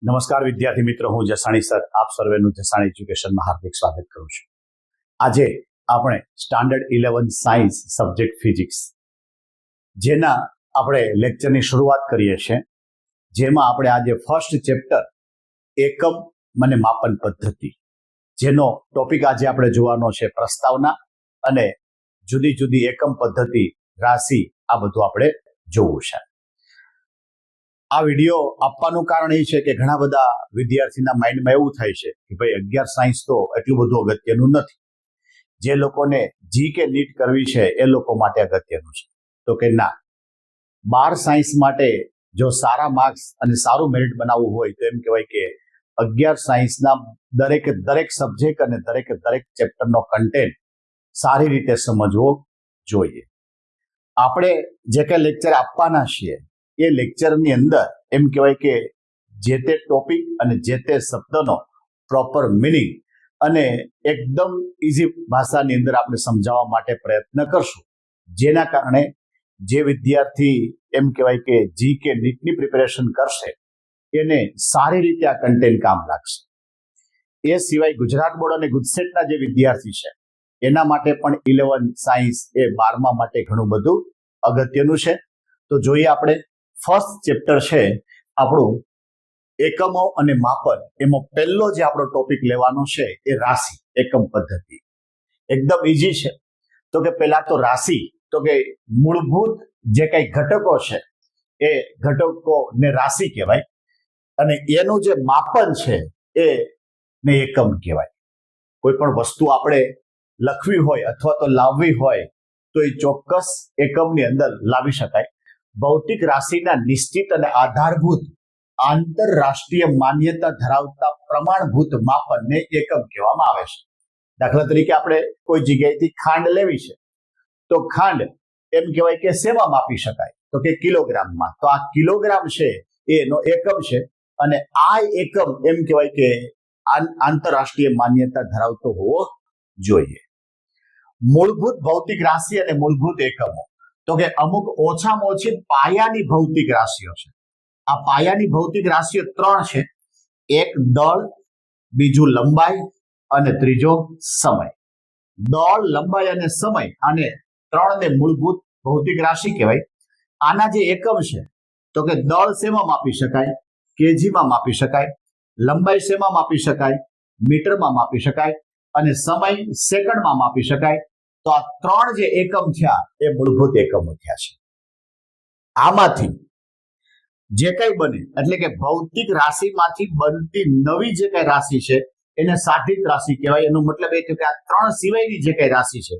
નમસ્કાર વિદ્યાર્થી મિત્રો, હું જસાણી સર આપ સર્વેનું જસાણી એજ્યુકેશનમાં હાર્દિક સ્વાગત કરું છું. આજે આપણે સ્ટાન્ડર્ડ 11 સાયન્સ સબ્જેક્ટ ફિઝિક્સ જેના આપણે લેક્ચરની શરૂઆત કરીએ છીએ, જેમાં આપણે આજે ફર્સ્ટ ચેપ્ટર એકમ અને માપન પદ્ધતિ, જેનો ટોપિક આજે આપણે જોવાનો છે પ્રસ્તાવના અને જુદી જુદી એકમ પદ્ધતિ, રાશિ, આ બધું આપણે જોવું છે. આ વિડીયો આપવાનું કારણ એ છે કે ઘણા બધા વિદ્યાર્થીના માઇન્ડમાં એવું થાય છે કે ભાઈ 11 સાયન્સ તો એટલું બધું અગત્યનું નથી, જે લોકોને જી કે નીટ કરવી છે એ લોકો માટે અગત્યનું છે. તો કે ના, 12 સાયન્સ માટે જો સારા માર્ક્સ અને સારું મેરિટ બનાવવું હોય તો એમ કહેવાય કે 11 સાયન્સના દરેક સબ્જેક્ટ અને દરેક ચેપ્ટરનો કન્ટેન્ટ સારી રીતે સમજવો જોઈએ. આપણે જે કંઈ લેક્ચર આપવાના છીએ એ લેક્ચરની અંદર એમ કહેવાય કે જે તે ટોપિક અને જે તે શબ્દનો પ્રોપર મિનિંગ અને એકદમ ઇઝી ભાષાની અંદર આપણે સમજાવવા માટે પ્રયત્ન કરશું, જેના કારણે જે વિદ્યાર્થી એમ કહેવાય કે જી કે નીટની પ્રિપેરેશન કરશે એને સારી રીતે આ કન્ટેન્ટ કામ લાગશે. એ સિવાય ગુજરાત બોર્ડ અને ગુજસેટના જે વિદ્યાર્થી છે એના માટે પણ 11 સાયન્સ એ 12મા માટે ઘણું બધું અગત્યનું છે. તો જોઈએ આપણે ફર્સ્ટ ચેપ્ટર છે આપણું એકમો અને માપન. એમાં પહેલો જે આપણો ટોપિક લેવાનો છે એ રાશિ એકમ પદ્ધતિ. એકદમ ઈઝી છે. તો કે પહેલા તો રાશિ, તો કે મૂળભૂત જે કઈ ઘટકો છે એ ઘટકોને રાશિ કહેવાય અને એનું જે માપન છે એ ને એકમ કહેવાય. કોઈ પણ વસ્તુ આપણે લખવી હોય અથવા તો લાવવી હોય તો એ ચોક્કસ એકમની અંદર લાવી શકાય. ભૌતિક રાશિના નિશ્ચિત અને આધારભૂત આંતરરાષ્ટ્રીય માન્યતા ધરાવતા પ્રમાણભૂત માપનને એકમ કહેવામાં આવે છે. દાખલા તરીકે આપણે કોઈ જગ્યાએથી ખાંડ લેવી છે તો ખાંડ એમ કહેવાય કે શેમાં માપી શકાય, તો કે કિલોગ્રામમાં. તો આ કિલોગ્રામ છે એનો એકમ છે અને આ એકમ એમ કહેવાય કે આંતરરાષ્ટ્રીય માન્યતા ધરાવતો હોવો જોઈએ. મૂળભૂત ભૌતિક રાશિ અને મૂળભૂત એકમો, તો કે અમુક ઓછામાં ઓછી પાયાની ભૌતિક રાશિઓ છે. આ પાયાની ભૌતિક રાશિઓ 3 છે. એક દળ, બીજું લંબાઈ અને ત્રીજો સમય. દળ, લંબાઈ અને સમય, આને 3 ને મૂળભૂત ભૌતિક રાશિ કહેવાય. આના જે એકમ છે તો કે દળ શેમાં માપી શકાય, કેજીમાં માપી શકાય. લંબાઈ શેમાં માપી શકાય, મીટરમાં માપી શકાય અને સમય સેકન્ડમાં માપી શકાય. તો આ 3 જે એકમ થયા એ મૂળભૂત એકમો થયા છે. આમાંથી જે કઈ બને એટલે કે ભૌતિક રાશિમાંથી બનતી નવી જે કઈ રાશિ છે એને સાધિત રાશિ કહેવાય. એનો મતલબ એ છે કે આ 3 સિવાયની જે કઈ રાશિ છે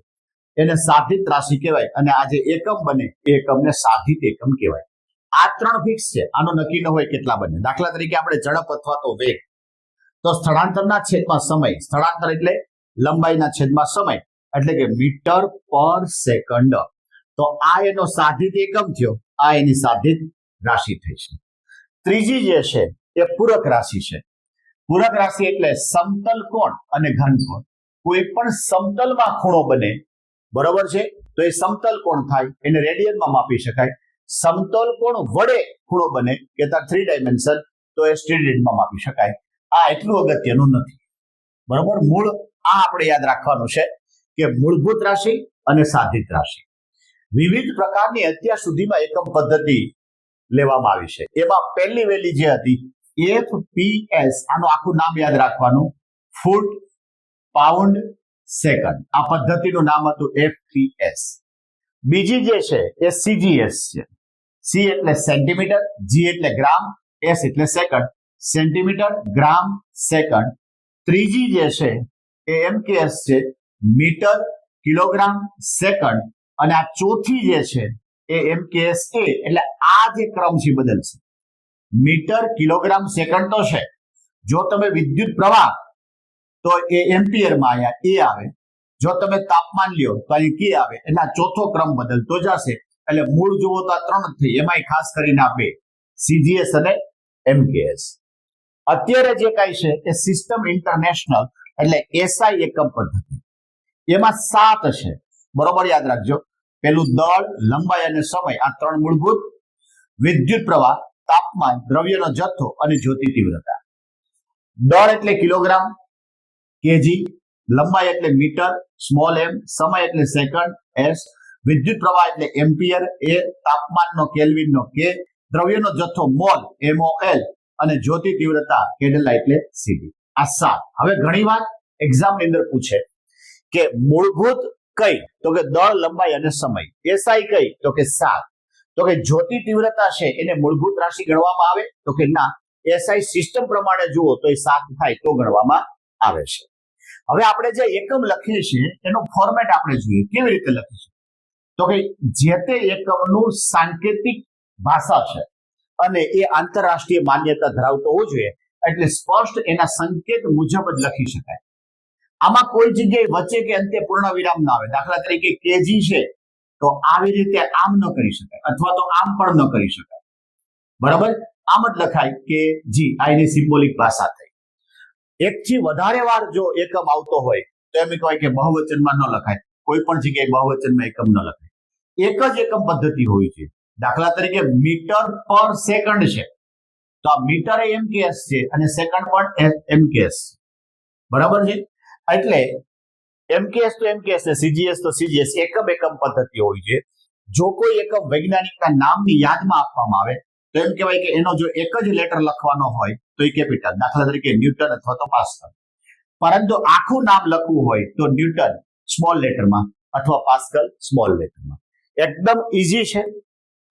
એને સાધિત રાશિ કહેવાય અને આ જે એકમ બને એ એકમને સાધિત એકમ કહેવાય. આ 3 ફિક્સ છે, આનો નક્કી ન હોય કેટલા બને. દાખલા તરીકે આપણે ઝડપ અથવા તો વેગ, તો સ્થળાંતરના છેદમાં સમય, સ્થળાંતર એટલે લંબાઈના છેદમાં સમય એટલે કે મીટર પર સેકન્ડ. તો આ એનો સાધિત એકમ થયો, આ એની સાધિત રાશિ થઈ છે. ત્રીજી જે છે એ પૂરક રાશિ છે. પૂરક રાશિ એટલે સમતલ કોણ અને ઘનકોણ. કોઈ પણ સમતલમાં ખૂણો બને, બરોબર છે, તો એ સમતલ કોણ થાય, એને રેડિયનમાં માપી શકાય. સમતલ કોણ વડે ખૂણો બને કે 3 ડાયમેન્શન, તો એ સ્ટેડિયનમાં માપી શકાય. આ એટલું અગત્યનું નથી, બરોબર. મૂળ આ આપણે યાદ રાખવાનું છે કે મૂળભૂત રાશિ અને સાધિત રાશિ. વિવિધ પ્રકારની અત્યાર સુધીમાં એકમ પદ્ધતિ લેવામાં આવી છે. એમાં પહેલી વહેલી જે હતી FPS, આનું આખું નામ યાદ રાખવાનું, ફૂટ પાઉન્ડ સેકન્ડ. આ પદ્ધતિનું નામ હતું FPS. બીજી જે છે એ CGS છે. C એટલે સેન્ટીમીટર, G એટલે ગ્રામ, S એટલે સેકન્ડ. સેન્ટીમીટર, ગ્રામ, સેકન્ડ. ત્રીજી જે છે એ MKS છે, મીટર, કિલોગ્રામ, સેકન્ડ. અને આ ચોથી જે છે એ MKSA, એટલે આ જે ક્રમ છે બદલશે. મીટર, કિલોગ્રામ, સેકન્ડ તો છે. જો તમે વિદ્યુત પ્રવાહ તો એ એમ્પિયરમાં અહીંયા A આવે. જો તમે તાપમાન લ્યો તો અહીં K આવે. એટલે આ ચોથો ક્રમ બદલતો જશે. એટલે મૂળ જુઓ તો આ 3 થઈ, એમાંય ખાસ કરીને આ 2, CGS અને MKS. અત્યારે જે કાંઈ છે એ સિસ્ટમ ઇન્ટરનેશનલ એટલે SI એકમ પદ્ધતિ. એમાં 7 છે, બરોબર યાદ રાખજો. પેલું દળ, લંબાઈ અને સમય, આ 3 મૂળભૂત. વિદ્યુત પ્રવાહ, તાપમાન, દ્રવ્યનો જથ્થો અને જ્યોતિ તીવ્રતા. દળ એટલે કિલોગ્રામ, કેજી, લંબાઈ એટલે મીટર, સ્મોલ એમ, સમય એટલે સેકન્ડ, એસ, વિદ્યુત પ્રવાહ એટલે એમ્પિયર, એ, તાપમાનનો કેલ્વિનનો કે, દ્રવ્યનો જથ્થો મોલ, MOL, અને જ્યોતિ તીવ્રતા કેન્ડેલા એટલે સીડી. આ 7. હવે ઘણીવાર એક્ઝામ ની અંદર પૂછે કે મૂળભૂત કઈ, તો કે દળ, લંબાઈ અને સમય. એસઆઈ કઈ, તો કે 7. તો કે જ્યોતિ તીવ્રતા છે એને મૂળભૂત રાશિ ગણવામાં આવે, તો કે ના, એસઆઈ સિસ્ટમ પ્રમાણે જુઓ તો એ 7 થાય તો ગણવામાં આવે છે. હવે આપણે જે એકમ લખીએ છીએ એનું ફોર્મેટ આપણે જોઈએ કેવી રીતે લખીશું, તો કે જે તે એકમનું સાંકેતિક ભાષા છે અને એ આંતરરાષ્ટ્રીય માન્યતા ધરાવતો હોવો જોઈએ, એટલે સ્પષ્ટ એના સંકેત મુજબ જ લખી શકાય. આમાં કોઈ જગ્યાએ વચ્ચે કે અંતે પૂર્ણ વિરામ ના આવે. દાખલા તરીકે કેજી છે તો આવી રીતે આમ ન કરી શકાય, અથવા તો આમ પણ ન કરી શકાય. બરાબર, આમ જ લખાય કે જી. આ એની સિમ્બોલિક ભાષા થઈ. એકથી વધારે વાર જો એકમ આવતો હોય તો એમ કહેવાય કે બહુવચનમાં ન લખાય. કોઈ પણ જગ્યાએ બહુવચનમાં એકમ ન લખાય. એક જ એકમ પદ્ધતિ હોય છે. દાખલા તરીકે મીટર પર સેકન્ડ છે તો આ મીટર એ MKS છે અને સેકન્ડ પણ MKS. બરાબર છે, એટલે MKS તો MKS છે, CGS તો CGS. એકમ પદ્ધતિ હોય છે. જો કોઈ એકમ વૈજ્ઞાનિકના નામની યાદમાં આપવામાં આવે તો એમ કહેવાય કે એનો જો એક જ લેટર લખવાનો હોય તો એ કેપિટલ. દાખલા તરીકે ન્યૂટન અથવા તો પાસ્કલ. પરંતુ આખું નામ લખવું હોય તો ન્યૂટન સ્મોલ લેટરમાં અથવા પાસ્કલ સ્મોલ લેટરમાં. એકદમ ઈઝી છે.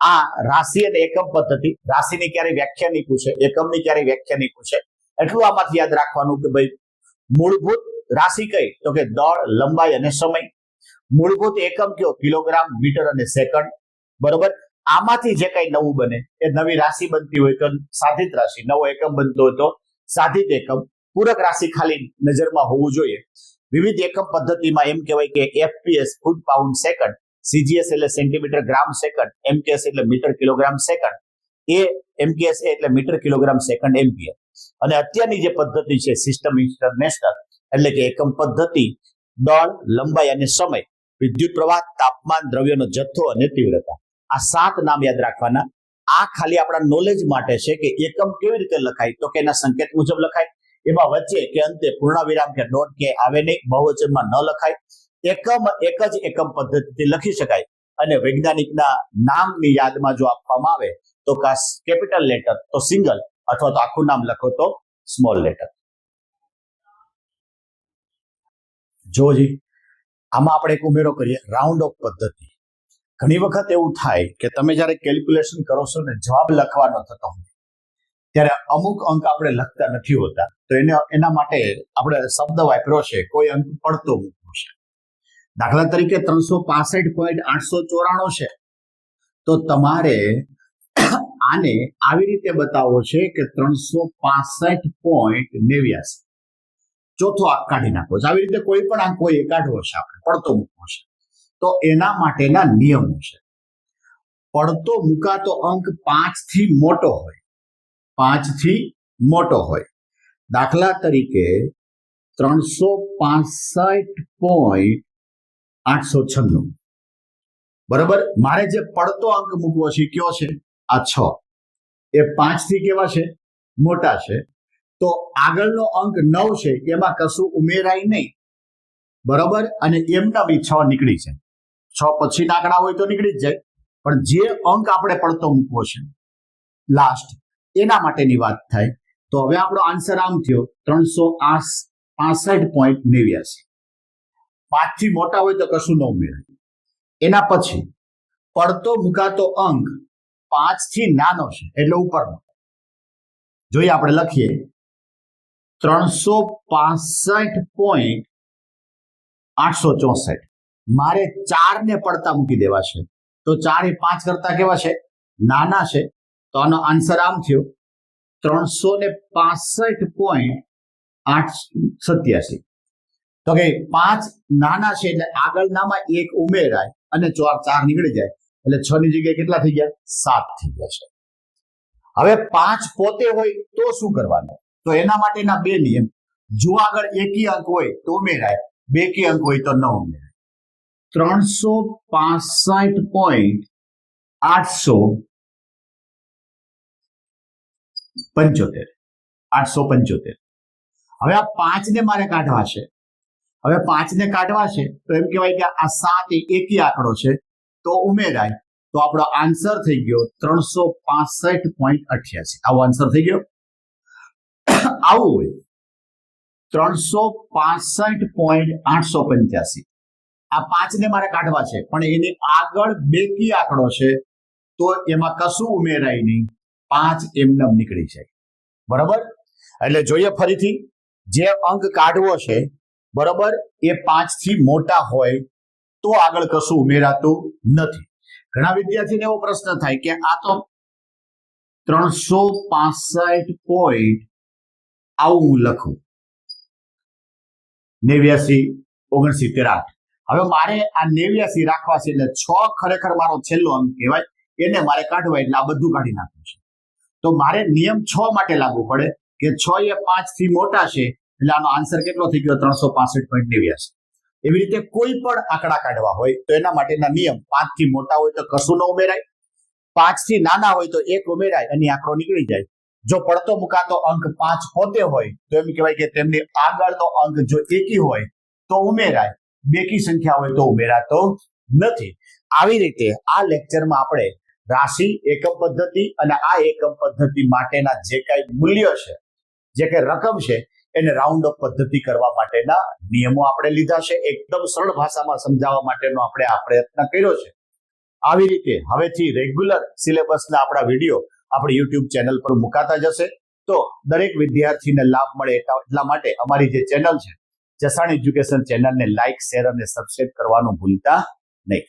આ રાશિ અને એકમ પદ્ધતિ. રાશિની ક્યારે વ્યાખ્યા નહીં પૂછે, એકમની ક્યારે વ્યાખ્યા નહીં પૂછે. એટલું આમાંથી યાદ રાખવાનું કે ભાઈ મૂળભૂત રાશિ કઈ, તો કે દળ, લંબાઈ અને સમય. મૂળભૂત એકમ કયો, કિલોગ્રામ, મીટર અને સેકન્ડ. બરોબર, આમાંથી જે કઈ નવું બને એ નવી રાશિ બનતી હોય તો સાધિત રાશિ, નવો એકમ બનતો હોય તો સાધિત એકમ. પૂરક રાશિ ખાલી નજરમાં હોવું જોઈએ. વિવિધ એકમ પદ્ધતિમાં એમ કહેવાય કે FPS ફૂટ પાઉન્ડ સેકન્ડ, CGS એટલે સેન્ટીમીટર ગ્રામ સેકન્ડ, MKS એટલે મીટર કિલોગ્રામ સેકન્ડ, MKS એટલે મીટર કિલોગ્રામ સેકન્ડ એમ્પિયર. અને અત્યારની જે પદ્ધતિ છે સિસ્ટમ ઇન્ટરનેશનલ, એટલે કે એકમ પદ્ધતિ દળ, લંબાઈ અને સમય, વિદ્યુત પ્રવાહ, તાપમાન, દ્રવ્યનો જથ્થો અને તીવ્રતા. આ 7 નામ યાદ રાખવાના. આ ખાલી આપણા નોલેજ માટે છે કે એકમ કેવી રીતે લખાય, તો કે એના સંકેત મુજબ લખાય. એમાં વચ્ચે કે અંતે પૂર્ણ વિરામ કે ડોટ કે આવે નહીં, બહુવચનમાં ન લખાય. એકમ એક જ એકમ પદ્ધતિથી લખી શકાય. અને વૈજ્ઞાનિકના નામની યાદમાં જો આપવામાં આવે તો કેપિટલ લેટર તો સિંગલ, અથવા તો આખું નામ લખો તો સ્મોલ લેટર. જોજી, આમાં આપણે એક ઉમેરો કરીએ, રાઉન્ડ ઓફ પદ્ધતિ. ઘણી વખત એવું થાય કે તમે જ્યારે કેલ્ક્યુલેશન કરો છો ને જવાબ લખવાનો થતો હોય ત્યારે અમુક અંક આપણે લખતા નથી હોતા, તો એના માટે આપણે શબ્દ વાપર્યો છે કોઈ અંક પડતો મૂકવો છે. દાખલા તરીકે 365.894 છે તો તમારે આને આવી રીતે બતાવવો છે કે 365.89. ચોથો આંક કાઢી નાખો છે. આવી રીતે કોઈ પણ આંક કોઈ કાઢવો છે, આપણે પડતો મૂકવો છે. તો એના માટેના નિયમો છે. પડતો મુકાતો અંક 5 થી મોટો હોય, 5 થી મોટો હોય. દાખલા તરીકે 365.896. બરાબર, મારે જે પડતો અંક મૂકવો છે કયો છે, આ 6. એ 5 થી કેવા છે, મોટા છે. તો આગળનો અંક 9 છે, એમાં કશું ઉમેરાય નહીં. બરાબર, અને એમના બી 6 નીકળી જાય. 6 પછી આંકડા હોય તો નીકળી જ જાય. પણ જે અંક આપણે પડતો મૂકવો છે લાસ્ટ, એના માટેની વાત થાય. તો હવે આપણો આન્સર આમ થયો 365.89. 5 થી મોટા હોય તો કશું ન ઉમેરાય. એના પછી પડતો મુકાતો અંક 5 થી નાનો છે એટલે ઉપરનો. જોઈએ, આપણે લખીએ 365.864. મારે 4 ને પડતા મૂકી દેવા છે, તો 4 એ 5 કરતા કેવા છે, નાના છે. તો આનો આન્સર આમ થયો 365.887. તો કે 5 નાના છે એટલે આગળનામાં 1 ઉમેરાય અને 4 નીકળી જાય, એટલે 6 ની જગ્યાએ કેટલા થઈ ગયા, 7 થઈ ગયા છે. હવે 5 પોતે હોય તો શું કરવાનું, તો એના માટેના 2 નિયમ. જો આગળ એકી અંક હોય તો ઉમેરાય, બેકી અંક હોય તો ન ઉમેરાય. 365.875. હવે આ 5 ને મારે કાઢવા છે. હવે 5 ને કાઢવા છે તો એમ કહેવાય કે આ 7 એ એકી આંકડો છે તો ઉમેરાય તો આપણો આન્સર થઈ ગયો 365.88. આવો આન્સર થઈ ગયો. આવું હોય 365.885. આ 5 ને મારે કાઢવા છે પણ એની આગળ બેકી આંકડો છે તો એમાં કશું ઉમેરાય નહીં, 5 એમને નીકળી જાય. બરાબર? એટલે જોઈએ ફરીથી, જે અંક કાઢવો છે બરાબર એ 5 થી મોટા હોય તો આગળ કશું ઉમેરાતું નથી. ઘણા વિદ્યાર્થીને એવો પ્રશ્ન થાય કે આ તો 365 પોઈન્ટ આવું હું લખું 89, 69, 8. હવે મારે આ 89 રાખવા છે એટલે 6 ખરેખર મારો છેલ્લો અંક કહેવાય, એને મારે કાઢવા એટલે આ બધું કાઢી નાખવું છે. તો મારે નિયમ 6 માટે લાગુ પડે કે 6 એ 5 થી મોટા છે એટલે આનો આન્સર કેટલો થઈ ગયો 365.89. એવી રીતે કોઈ પણ આંકડા કાઢવા હોય તો એના માટેના નિયમ 5 થી મોટા હોય તો કશું ન ઉમેરાય, 5 થી નાના હોય તો એક ઉમેરાય અને આંકડો નીકળી જાય. જો પડતો મુકાતો અંક 5 પોતે હોય તો એમ કહેવાય કે તેમની આગળનો અંક જો એકી હોય તો ઉમેરાય, બેકી સંખ્યા હોય તો ઉમેરાતો નથી. આવી રીતે આ લેક્ચરમાં આપણે રાશિ, એકમ પદ્ધતિ અને આ એકમ પદ્ધતિ માટેના જે કઈ મૂલ્ય છે, જે કઈ રકમ છે એને રાઉન્ડ ઓફ પદ્ધતિ કરવા માટેના નિયમો આપણે લીધા છે. એકદમ સરળ ભાષામાં સમજાવવા માટેનો આપણે આ પ્રયત્ન કર્યો છે. આવી રીતે હવેથી રેગ્યુલર સિલેબસના આપણા વિડીયો આપણી યુટ્યુબ ચેનલ પર મુકાતા જશે. તો દરેક વિદ્યાર્થીને લાભ મળે એટલા માટે અમારી જે ચેનલ છે જસાણ એજ્યુકેશન ચેનલને લાઇક, શેર અને સબસ્ક્રાઇબ કરવાનું ભૂલતા નહીં.